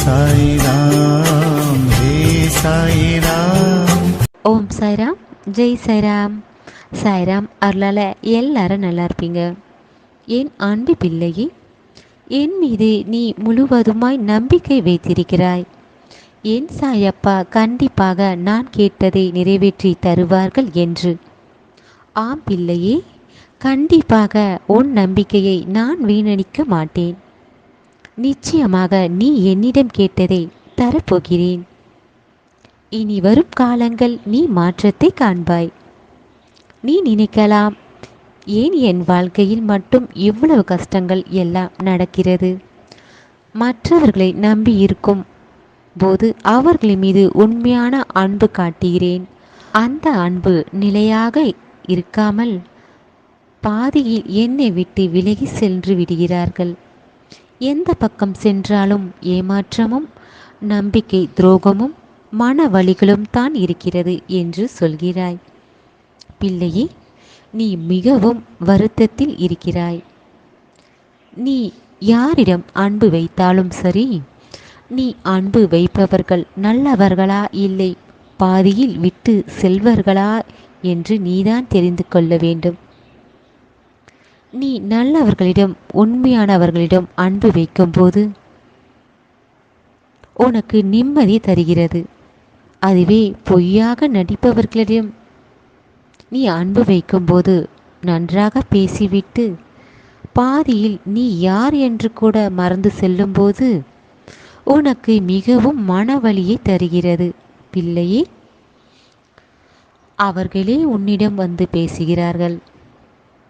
சாய்ராம் ஹே சாய்ராம். ஓம் சாய்ராம், ஜெய் சாய்ராம். சாய்ராம் அருளால் எல்லாரும் நல்லா இருப்பீங்க. என் அன்பு பிள்ளையே, என் மீது நீ முழுவதுமாய் நம்பிக்கை வைத்திருக்கிறாய். என் சாயப்பா கண்டிப்பாக நான் கேட்டதை நிறைவேற்றி தருவார்கள் என்று. ஆம் பிள்ளையே, கண்டிப்பாக உன் நம்பிக்கையை நான் வீணடிக்க மாட்டேன். நிச்சயமாக நீ என்னிடம் கேட்டதை தரப்போகிறேன். இனி வரும் காலங்கள் நீ மாற்றத்தை காண்பாய். நீ நினைக்கலாம், ஏன் என் வாழ்க்கையில் மட்டும் இவ்வளவு கஷ்டங்கள் எல்லாம் நடக்கிறது? மற்றவர்களை நம்பி இருக்கும் போது அவர்கள் மீது உண்மையான அன்பு காட்டுகிறேன். அந்த அன்பு நிலையாக இருக்காமல் பாதியில் என்னை விட்டு விலகி சென்று விடுகிறார்கள். எந்த பக்கம் சென்றாலும் ஏமாற்றமும் நம்பிக்கை துரோகமும் மன வலிகளும் தான் இருக்கிறது என்று சொல்கிறாய். பிள்ளையே, நீ மிகவும் வருத்தத்தில் இருக்கிறாய். நீ யாரிடம் அன்பு வைத்தாலும் சரி, நீ அன்பு வைப்பவர்கள் நல்லவர்களா இல்லை பாதியில் விட்டு செல்வர்களா என்று நீதான் தெரிந்து கொள்ள வேண்டும். நீ நல்லவர்களிடம் உண்மையானவர்களிடம் அன்பு வைக்கும்போது உனக்கு நிம்மதி தருகிறது. அதுவே பொய்யாக நடிப்பவர்களிடம் நீ அன்பு வைக்கும்போது நன்றாக பேசிவிட்டு பாதியில் நீ யார் என்று கூட மறந்து செல்லும்போது உனக்கு மிகவும் மனவலியை தருகிறது. பிள்ளையே, அவர்களே உன்னிடம் வந்து பேசுகிறார்கள்.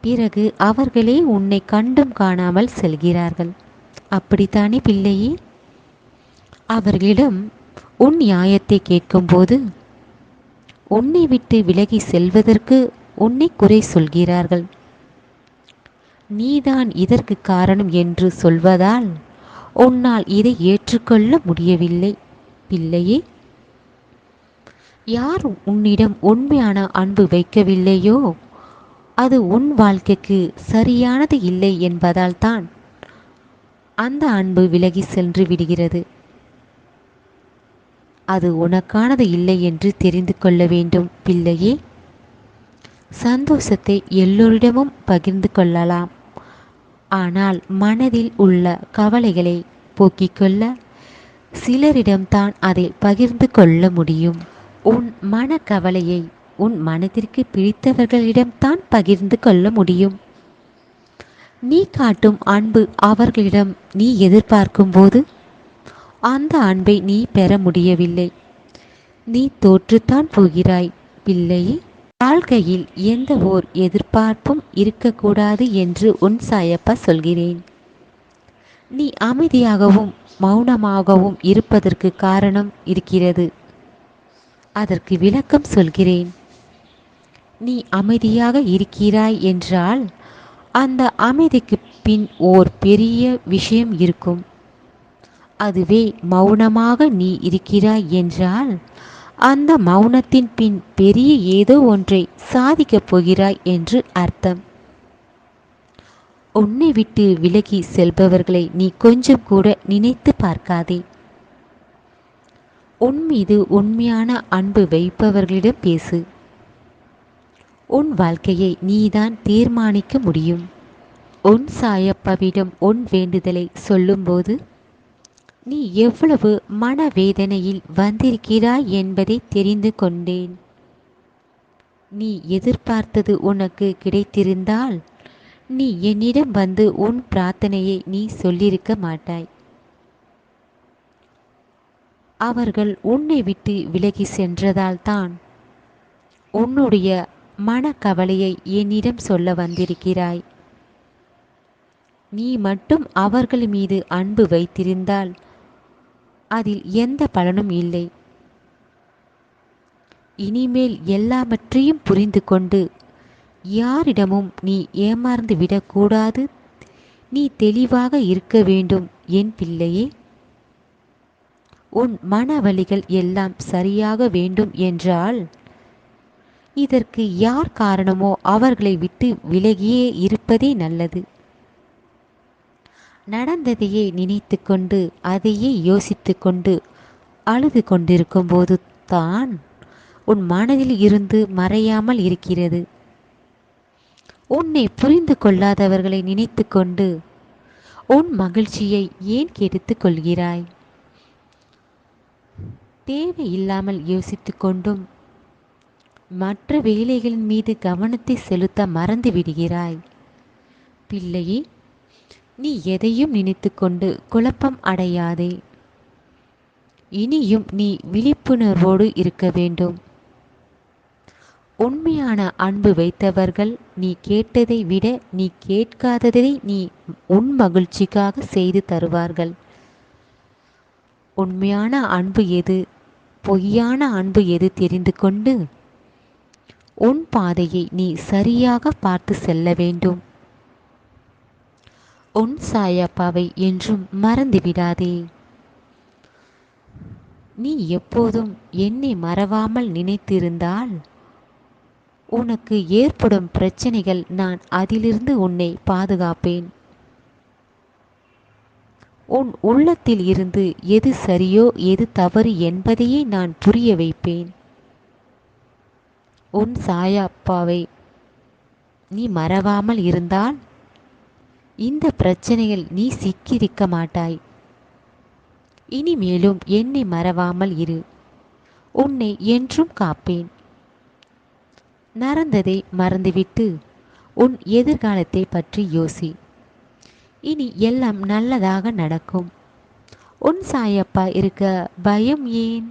பிறகு அவர்களே உன்னை கண்டும் காணாமல் செல்கிறார்கள். அப்படித்தானே பிள்ளையே? அவர்களிடம் உன் நியாயத்தை கேட்கும்போது உன்னை விட்டு விலகி செல்வதற்கு உன்னை குறை சொல்கிறார்கள். நீதான் இதற்கு காரணம் என்று சொல்வதால் உன்னால் இதை ஏற்றுக்கொள்ள முடியவில்லை. பிள்ளையே, யார் உன்னிடம் உண்மையான அன்பு வைக்கவில்லையோ அது உன் வாழ்க்கைக்கு சரியானது இல்லை என்பதால் தான் அந்த அன்பு விலகி சென்று விடுகிறது. அது உனக்கானது இல்லை என்று தெரிந்து கொள்ள வேண்டும். பிள்ளையே, சந்தோஷத்தை எல்லோரிடமும் பகிர்ந்து கொள்ளலாம். ஆனால் மனதில் உள்ள கவலைகளை போக்கிக் கொள்ள சிலரிடம்தான் அதை பகிர்ந்து கொள்ள முடியும். உன் மனக்கவலையை உன் மனதிற்கு பிடித்தவர்களிடம்தான் பகிர்ந்து கொள்ள முடியும். நீ காட்டும் அன்பு அவர்களிடம் நீ எதிர்பார்க்கும் போது அந்த அன்பை நீ பெற முடியவில்லை. நீ தோற்றுத்தான் போகிறாய். பிள்ளையே, வாழ்க்கையில் எந்த ஓர் எதிர்பார்ப்பும் இருக்கக்கூடாது என்று உன் சாயப்பா சொல்கிறேன். நீ அமைதியாகவும் மௌனமாகவும் இருப்பதற்கு காரணம் இருக்கிறது. அதற்கு விளக்கம் சொல்கிறேன். நீ அமைதியாக இருக்கிறாய் என்றால் அந்த அமைதிக்கு பின் ஓர் பெரிய விஷயம் இருக்கும். அதுவே மௌனமாக நீ இருக்கிறாய் என்றால் அந்த மௌனத்தின் பின் பெரிய ஏதோ ஒன்றை சாதிக்கப் போகிறாய் என்று அர்த்தம். உன்னை விட்டு விலகி செல்பவர்களை நீ கொஞ்சம் கூட நினைத்து பார்க்காதே. உன் மீது உண்மையான அன்பு வைப்பவர்களிடம் பேசு. உன் வாழ்க்கையை நீதான் தீர்மானிக்க முடியும். உன் சாயப்பாவிடம் உன் வேண்டுதலை சொல்லும்போது நீ எவ்வளவு மனவேதனையில் வந்திருக்கிறாய் என்பதை தெரிந்து கொண்டேன். நீ எதிர்பார்த்தது உனக்கு கிடைத்திருந்தால் நீ என்னிடம் வந்து உன் பிரார்த்தனையை நீ சொல்லியிருக்க மாட்டாய். அவர்கள் உன்னை விட்டு விலகி சென்றதால் தான் உன்னுடைய மனக்கவலையை என்னிடம் சொல்ல வந்திருக்கிறாய். நீ மட்டும் அவர்கள் மீது அன்பு வைத்திருந்தால் அதில் எந்த பலனும் இல்லை. இனிமேல் எல்லாவற்றையும் புரிந்து கொண்டு யாரிடமும் நீ ஏமாந்து விடக்கூடாது. நீ தெளிவாக இருக்க வேண்டும் என் பிள்ளையே. உன் மனவலிகள் எல்லாம் சரியாக வேண்டும் என்றால் இதற்கு யார் காரணமோ அவர்களை விட்டு விலகியே இருப்பதே நல்லது. நடந்ததையே நினைத்து கொண்டு அதையே யோசித்து கொண்டு அழுது கொண்டிருக்கும் போது தான் உன் மனதில் இருந்து மறையாமல் இருக்கிறது. உன்னை புரிந்து கொள்ளாதவர்களை நினைத்து கொண்டு உன் மகிழ்ச்சியை ஏன் கெடுத்துக் கொள்கிறாய்? தேவையில்லாமல் யோசித்து கொண்டும் மற்ற வேலைகளின் மீது கவனத்தை செலுத்த மறந்து விடுகிறாய். பிள்ளையே, நீ எதையும் நினைத்து கொண்டு குழப்பம் அடையாதே. இனியும் நீ விழிப்புணர்வோடு இருக்க வேண்டும். உண்மையான அன்பு வைத்தவர்கள் நீ கேட்டதை விட நீ கேட்காததை நீ உன் மகிழ்ச்சிக்காக செய்து தருவார்கள். உண்மையான அன்பு எது, பொய்யான அன்பு எது தெரிந்து கொண்டு உன் பாதையை நீ சரியாக பார்த்து செல்ல வேண்டும். உன் சாயப்பாவை என்றும் மறந்துவிடாதே. நீ எப்போதும் என்னை மறவாமல் நினைத்திருந்தால் உனக்கு ஏற்படும் பிரச்சனைகள் நான் அதிலிருந்து உன்னை பாதுகாப்பேன். உன் உள்ளத்தில் இருந்து எது சரியோ எது தவறு என்பதையே நான் புரிய வைப்பேன். உன் சாயப்பாவை நீ மறவாமல் இருந்தால் இந்த பிரச்சனையில் நீ சிக்கியிருக்க மாட்டாய். இனிமேலும் என்னை மறவாமல் இரு. உன்னை என்றும் காப்பேன். நடந்ததை மறந்துவிட்டு உன் எதிர்காலத்தை பற்றி யோசி. இனி எல்லாம் நல்லதாக நடக்கும். உன் சாயப்பா இருக்க பயம் ஏன்?